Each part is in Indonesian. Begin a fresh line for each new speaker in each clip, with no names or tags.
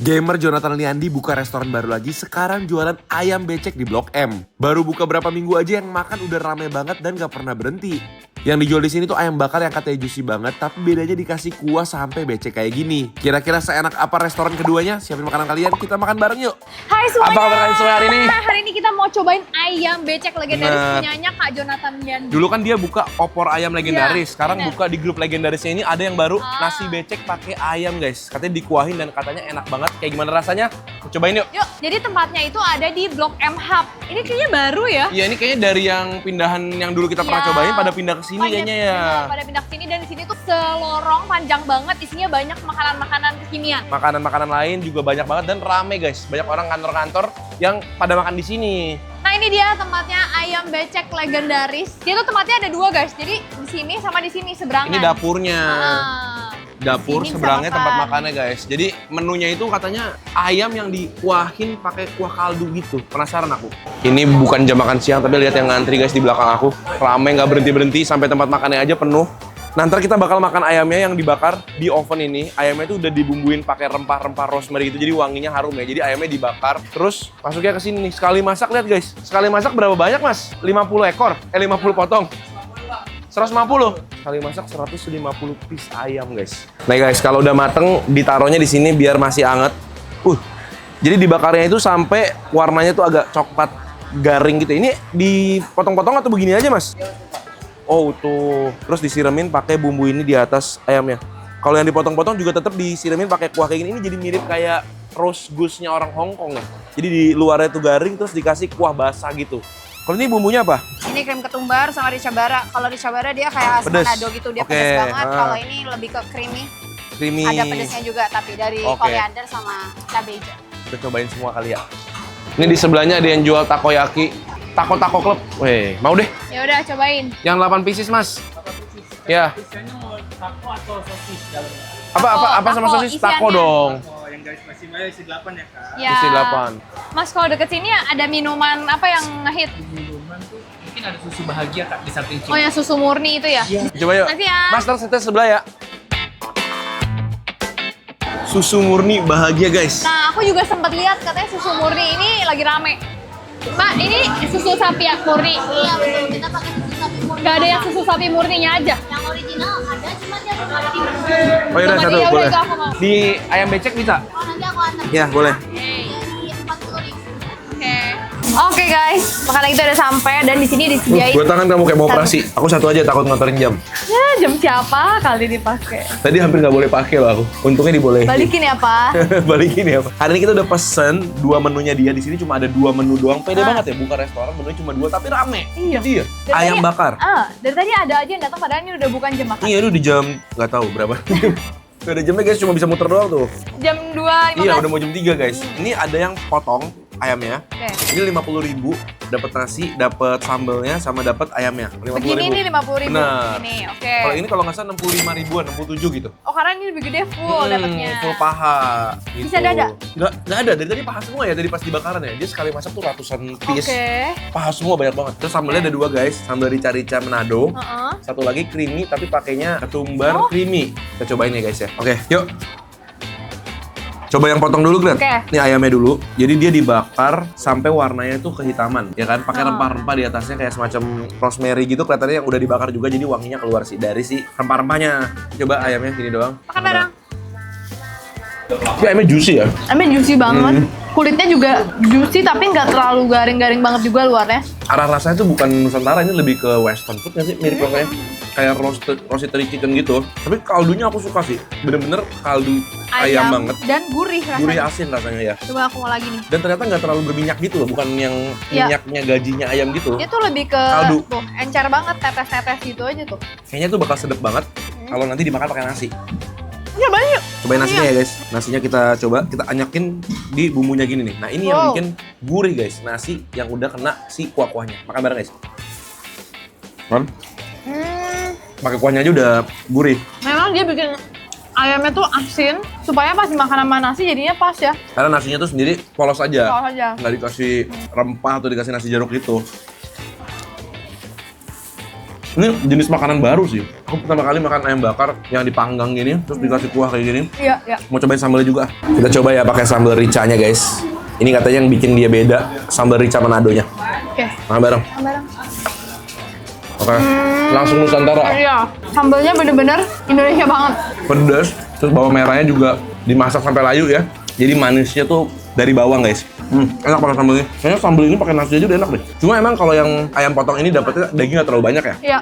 Gamer Jonathan Liandi buka restoran baru lagi, sekarang jualan ayam becek di Blok M. Baru buka berapa minggu aja yang makan udah rame banget dan gak pernah berhenti. Yang dijual di sini tuh ayam bakar yang katanya juicy banget, tapi bedanya dikasih kuah sampai becek kayak gini. Kira-kira seenak apa restoran keduanya? Siapin makanan kalian, kita makan bareng yuk.
Hai semuanya.
Apa kabar kalian sore hari ini?
Hari ini kita mau cobain ayam becek legendaris punyanya Kak Jonathan Liandi.
Dulu kan dia buka opor ayam legendaris, sekarang
bener.
buka di grup legendarisnya ini ada yang baru nasi becek pakai ayam guys. Katanya dikuahin dan katanya enak banget. Kayak gimana rasanya? Cobain yuk.
Yuk, jadi tempatnya itu ada di Blok M Hub. Ini kayaknya baru ya.
Iya, ini kayaknya dari yang pindahan yang dulu kita pernah
Iya.
cobain pada pindah ke sini kayaknya ya.
Pada pindah ke sini dan di sini tuh selorong panjang banget, isinya banyak makanan-makanan kekinian.
Makanan-makanan lain juga banyak banget dan rame guys. Banyak orang kantor-kantor yang pada makan di sini.
Nah ini dia tempatnya ayam becek legendaris. Dia tuh tempatnya ada dua guys. Jadi di sini sama di sini seberangan.
Ini dapurnya. Dapur
Di sini
seberangnya
bisa
tempat
makan.
makannya guys. Jadi menunya itu katanya ayam yang dikuahin pakai kuah kaldu gitu. Penasaran aku. Ini bukan jam makan siang tapi lihat yang ngantri guys di belakang aku. Rame nggak berhenti-berhenti sampai tempat makannya aja penuh. Nah, ntar kita bakal makan ayamnya yang dibakar di oven ini. Ayamnya itu udah dibumbuin pakai rempah-rempah rosemary gitu, jadi wanginya harum ya. Jadi ayamnya dibakar, terus masuknya ke sini nih. Sekali masak, lihat guys. Sekali masak berapa banyak mas? 50 ekor? 50 potong? 150? Sekali masak 150 piece ayam guys. Nah guys, kalau udah mateng, ditaruhnya di sini biar masih anget. Jadi dibakarnya itu sampai warnanya tuh agak coklat garing gitu. Ini dipotong-potong atau begini aja mas? Oh tuh, terus disiramin pakai bumbu ini di atas ayamnya. Kalau yang dipotong-potong juga tetap disiramin pakai kuah kayak gini. Ini jadi mirip kayak roast goose-nya orang Hong Kong ya. Jadi di luarnya tuh garing terus dikasih kuah basah gitu. Kalau ini bumbunya apa?
Ini krim ketumbar sama rica bara. Kalau rica bara dia kayak
Pedes.
Manado gitu, dia
Oke,
pedes banget.
ah.
Kalau ini lebih ke creamy.
Creamy.
Ada pedesnya juga, tapi dari
Oke.
koriander sama cabai hijau.
Kita cobain semua kali ya. Ini di sebelahnya ada yang jual takoyaki. Tako Club. Weh, mau deh.
Ya udah cobain.
Yang 8 pieces, Mas. Ya.
Isiannya mau taco atau sosis dalamnya?
Apa sama
Taco,
sosis?
isiannya.
Taco dong.
Oh, yang garis maksimalnya isi 8 ya, Kak?
Ya.
Isi 8.
Mas kalau deket sini ada minuman apa yang ngehit?
Minuman tuh mungkin ada susu bahagia, Kak, di samping
Oh yang susu murni itu ya?
Coba yuk.
Makasih ya.
Mas, terus kita sebelah ya. Susu murni bahagia, guys.
Nah aku juga sempat lihat katanya susu murni ini lagi rame. Mbak ini susu sapi ya murni?
Iya betul, kita pakai susu sapi murni.
Gak ada yang susu sapi murninya aja?
Yang original ada, cuma dia belum ada di
Oh iya,
Coba
satu
dia, udah,
boleh.
itu aku mau.
Di ayam becek bisa?
Oh nanti aku antar
Ya, boleh.
di 40.000.
Oke guys, makanan kita udah sampai dan di sini disediain.
Gue tangan kamu kayak mau operasi. Aku satu aja takut ngotorin jam.
Ya jam siapa kali dipakai?
Tadi hampir nggak boleh pakai loh aku. Untungnya dibolehin.
Balikin ya Pak.
Balikin ya Pak. Hari ini kita udah pesen 2 menunya dia. Di sini cuma ada 2 menu doang. Pede banget ya buka restoran menunya cuma 2 tapi rame.
Iya.
Dia.
Dari
Ayam
tadi-
bakar.
Dari tadi ada aja yang datang padahal ini udah bukan jam makan.
Iya, lu di jam nggak tahu berapa. Gak ada jamnya guys, cuma bisa muter doang tuh.
Jam 2.15.
Iya, udah mau jam 3 guys. Ini ada yang potong ayamnya.
Oke.
Ini 50.000, dapat nasi, dapat sambelnya, sama dapat ayamnya. 50.000.
Begini nih 50.000.
Benar.
Ini, oke.
Kalau ini kalau nggak salah 65 ribuan, 67 gitu.
Oh karena ini lebih gede full dapatnya.
Full paha. Gitu.
Bisa dada?
Nggak ada. Dari tadi paha semua ya, tadi pas dibakaran ya. Dia sekali masak tuh ratusan piece.
Oke.
Paha semua banyak banget. Terus sambelnya ada 2 guys. Sambal rica-rica Manado.
Heeh.
Satu lagi creamy tapi pakainya ketumbar
Oh.
creamy. Kita cobain ya guys ya. Oke, yuk. Coba yang potong dulu, Glenn.
Oke.
Ini ayamnya dulu. Jadi dia dibakar sampai warnanya tuh kehitaman, ya kan? Pakai
Oh.
rempah-rempah di atasnya kayak semacam rosemary gitu. Kelihatannya yang udah dibakar juga, jadi wanginya keluar sih dari si rempah-rempahnya. Coba ayamnya gini doang.
Makan bareng.
Ini ayamnya juicy ya.
Emang juicy banget. Kulitnya juga juicy tapi nggak terlalu garing-garing banget juga luarnya.
Arah rasanya tuh bukan Nusantara, ini lebih ke western food nggak sih? Mirip rasanya. Kayak roasted chicken gitu. Tapi kaldunya aku suka sih. Bener-bener kaldu ayam banget.
Dan gurih rasanya.
Gurih asin rasanya ya.
Coba aku mau lagi nih.
Dan ternyata nggak terlalu berminyak gitu loh, bukan yang
Iya.
minyaknya gajinya ayam gitu.
Dia tuh lebih ke
Kaldu.
tuh encer banget, tetes-tetes gitu aja tuh.
Kayaknya tuh bakal sedep banget kalau nanti dimakan pakai nasi.
Cobain yuk.
Cobain nasinya ya guys. Nasinya kita coba, kita anyakin di bumbunya gini nih. Nah ini yang
Wow.
bikin gurih guys. Nasi yang udah kena si kuah-kuahnya. Makan bareng guys. Kan? Pakai kuahnya aja udah gurih.
Memang dia bikin ayamnya tuh asin supaya pas dimakan sama nasi jadinya pas ya.
Karena nasinya tuh sendiri polos aja.
Polos aja.
Nggak dikasih rempah atau dikasih nasi jeruk gitu. Ini jenis makanan baru sih. Aku pertama kali makan ayam bakar yang dipanggang gini, terus dikasih kuah kayak gini.
Iya, iya.
Mau cobain sambalnya juga. Kita coba ya pakai sambal ricanya guys. Ini katanya yang bikin dia beda, sambal rica Manadonya.
Oke.
Makan bareng.
Bareng.
Oke. Langsung Nusantara.
Iya. Sambalnya bener-bener Indonesia banget.
Pedas, terus bawang merahnya juga dimasak sampai layu ya. Jadi manisnya tuh dari bawang guys. Enak pakai sambal ini. Kayaknya sambal ini pakai nasi aja udah enak deh. Cuma emang kalau yang ayam potong ini dapetnya daging nggak terlalu banyak ya.
Iya.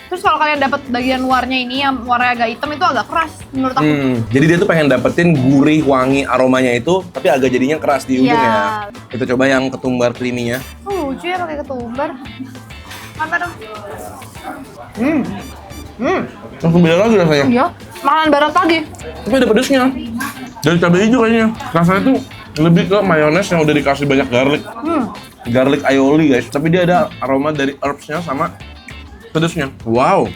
Terus kalau kalian dapat bagian luarnya ini yang warnanya agak hitam itu agak keras menurut aku.
Jadi dia tuh pengen dapetin gurih, wangi, aromanya itu, tapi agak jadinya keras di ujungnya. Kita coba yang ketumbar creamy-nya.
Oh, lucu ya pakai ketumbar. Mantap dong.
Langsung beda lagi rasanya.
Iya. Makanan barat lagi.
Tapi ada pedesnya. Dari cabai hijau kayaknya. Rasanya tuh lebih ke mayones yang udah dikasih banyak garlic. Garlic aioli guys. Tapi dia ada aroma dari herbs-nya sama pedesnya. Wow.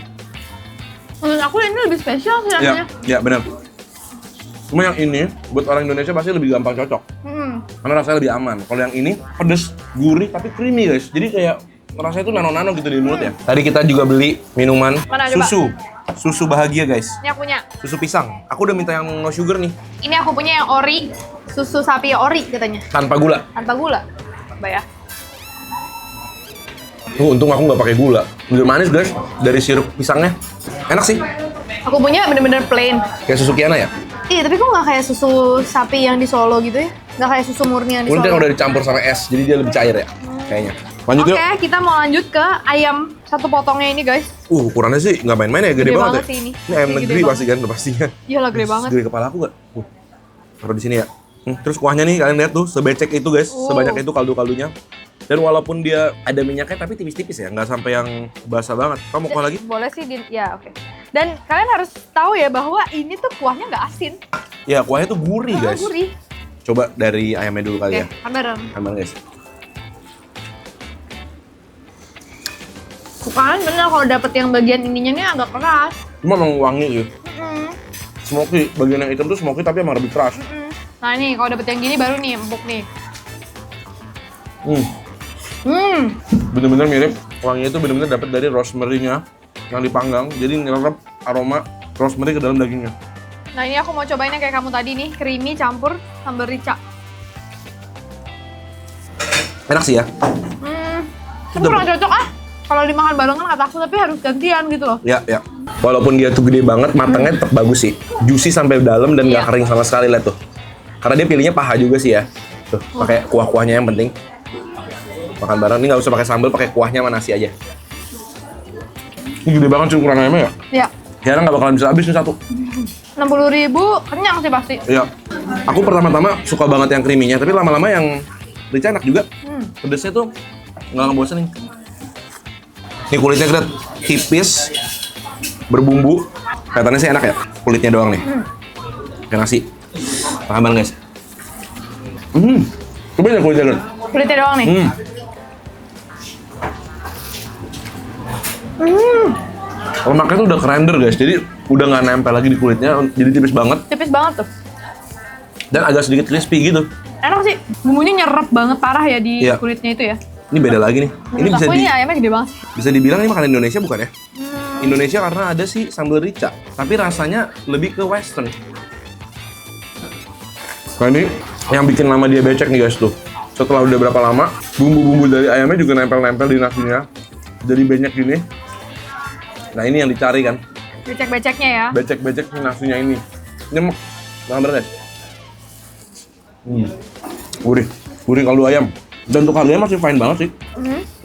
Menurut aku ini lebih spesial sih rasanya.
Ya benar. Cuma yang ini buat orang Indonesia pasti lebih gampang cocok. Karena rasanya lebih aman. Kalau yang ini pedes, gurih tapi creamy guys. Jadi kayak rasanya tuh nano-nano gitu di mulut ya. Tadi kita juga beli minuman
Mana, coba?
Susu bahagia guys.
Ini aku punya.
Susu pisang. Aku udah minta yang no sugar nih,
Ini aku punya yang ori. Susu sapi ori katanya.
tanpa gula.
Tanpa gula. Coba ya.
Untung aku nggak pakai gula. Udah manis guys dari sirup pisangnya. Enak sih.
Aku punya bener-bener plain.
Kayak susu Kiana ya.
Iya, tapi kok nggak kayak susu sapi yang di Solo gitu ya? Nggak kayak susu murni yang di
Mungkin
Solo.
udah dicampur sama es, jadi dia lebih cair ya. Kayaknya. Lanjut
Oke,
yuk.
kita mau lanjut ke ayam satu potongnya ini guys.
Ukurannya sih nggak main-main ya, gede,
Gede
banget
banget
ya.
sih ini.
Ini ayam
Ini gede
negeri
banget.
pasti kan, pastinya.
Iyalah gede banget.
Segede kepala aku nggak? Taruh di sini ya. Terus kuahnya nih kalian lihat tuh sebecek itu guys, sebanyak itu kaldu-kaldunya. Dan walaupun dia ada minyaknya tapi tipis-tipis ya, nggak sampai yang basah banget. Kamu kuah lagi?
Boleh sih, ya oke. Dan kalian harus tahu ya bahwa ini tuh kuahnya nggak asin.
Ya kuahnya tuh gurih guys.
Gurih.
Coba dari ayamnya dulu kali
Oke,
ya.
bareng.
Aman guys.
Kalian bener kalau dapet yang bagian ininya nih agak keras.
Cuma emang wangi sih. Smoky, bagian yang hitam tuh smoky tapi emang lebih keras.
Nah ini kalau dapet yang gini baru nih empuk nih.
Bener-bener mirip. Wanginya itu bener-bener dapat dari rosemary-nya yang dipanggang. Jadi nyerap aroma rosemary ke dalam dagingnya.
Nah ini aku mau cobain yang kayak kamu tadi nih, creamy campur sambal rica.
Enak sih ya.
Tapi kurang cocok kalau dimakan barengan kata aku, tapi harus gantian gitu loh.
Ya, ya. Walaupun dia tuh gede banget, matangnya tetap bagus sih. Juicy sampai dalam dan nggak
Iya.
kering sama sekali, lihat tuh. Karena dia pilihnya paha juga sih ya. Tuh, pakai kuah-kuahnya yang penting. Makan bareng, ini nggak usah pakai sambal, pakai kuahnya sama nasi aja. Ini gede banget sih ukuran ayamnya ya.
Iya.
Kira nggak bakalan bisa habis nih satu.
60.000 kenyang sih pasti.
Iya. Aku pertama-tama suka banget yang creamy-nya, tapi lama-lama yang rica enak juga. Pedesnya tuh nggak ngebosenin. Ini kulitnya kita tipis, berbumbu. Kelihatannya sih enak ya, kulitnya doang nih. Kayak nasi. Makan bareng guys. Coba ya kulitnya kan.
Kulitnya doang nih.
Lemaknya tuh udah kerender guys, jadi udah nggak nempel lagi di kulitnya, jadi tipis banget.
Tipis banget tuh.
Dan agak sedikit crispy gitu.
Enak sih, bumbunya nyerap banget parah ya di
Iya.
kulitnya itu ya.
Ini beda lagi nih. Ini
Menurut
bisa
aku ini ayamnya gede banget.
bisa dibilang ini makanan Indonesia bukan ya? Indonesia karena ada sih sambal rica, tapi rasanya lebih ke western. Nah ini yang bikin nama dia becek nih guys tuh. Setelah udah berapa lama, bumbu-bumbu dari ayamnya juga nempel-nempel di nasinya. Jadi banyak gini. Nah ini yang dicari kan,
Becek-beceknya ya.
becek-becek si nasinya ini. Nyemek, makan bareng guys. Gurih, gurih kaldu ayam. Dan untuk harganya masih fine banget sih.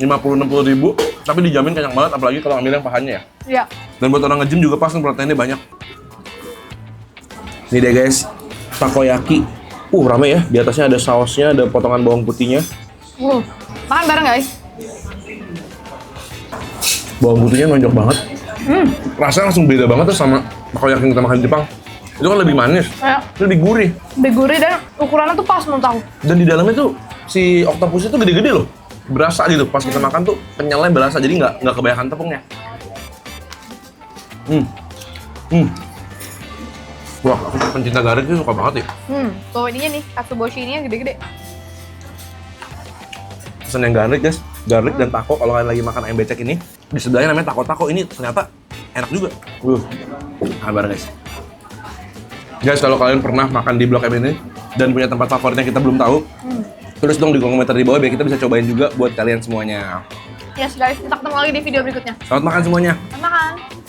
50-60 ribu, tapi dijamin kenyang banget, apalagi kalau ambil yang pahanya ya.
Iya.
Dan buat orang nge-gym juga pas proteinnya banyak. Ini deh guys, takoyaki. Rame ya, di atasnya ada sausnya, ada potongan bawang putihnya.
Makan bareng guys.
Bawang putihnya nonjok banget. Rasanya langsung beda banget tuh sama takoyaki yang kita makan di Jepang. Itu kan lebih manis,
Ya,
lebih gurih.
lebih gurih dan ukurannya tuh pas menurut aku.
Dan di dalamnya tuh si oktopusnya tuh gede-gede loh. Berasa gitu, pas kita makan tuh kenyalnya berasa, jadi nggak kebanyakan tepungnya. Wah, aku pencinta garlic sih suka banget ya.
Tuh ininya nih, katsuboshi ini yang gede-gede.
Pesen yang garlic guys, garlic dan taco kalau kalian lagi makan ayam becek ini. Di sebelahnya namanya Tako-Tako. Ini ternyata enak juga. Sabar guys. Guys, kalau kalian pernah makan di Blok M ini dan punya tempat favoritnya kita belum tahu, tulis dong di komentar di bawah biar kita bisa cobain juga buat kalian semuanya.
Yes guys, kita ketemu lagi di video berikutnya.
Selamat makan semuanya.
Selamat makan.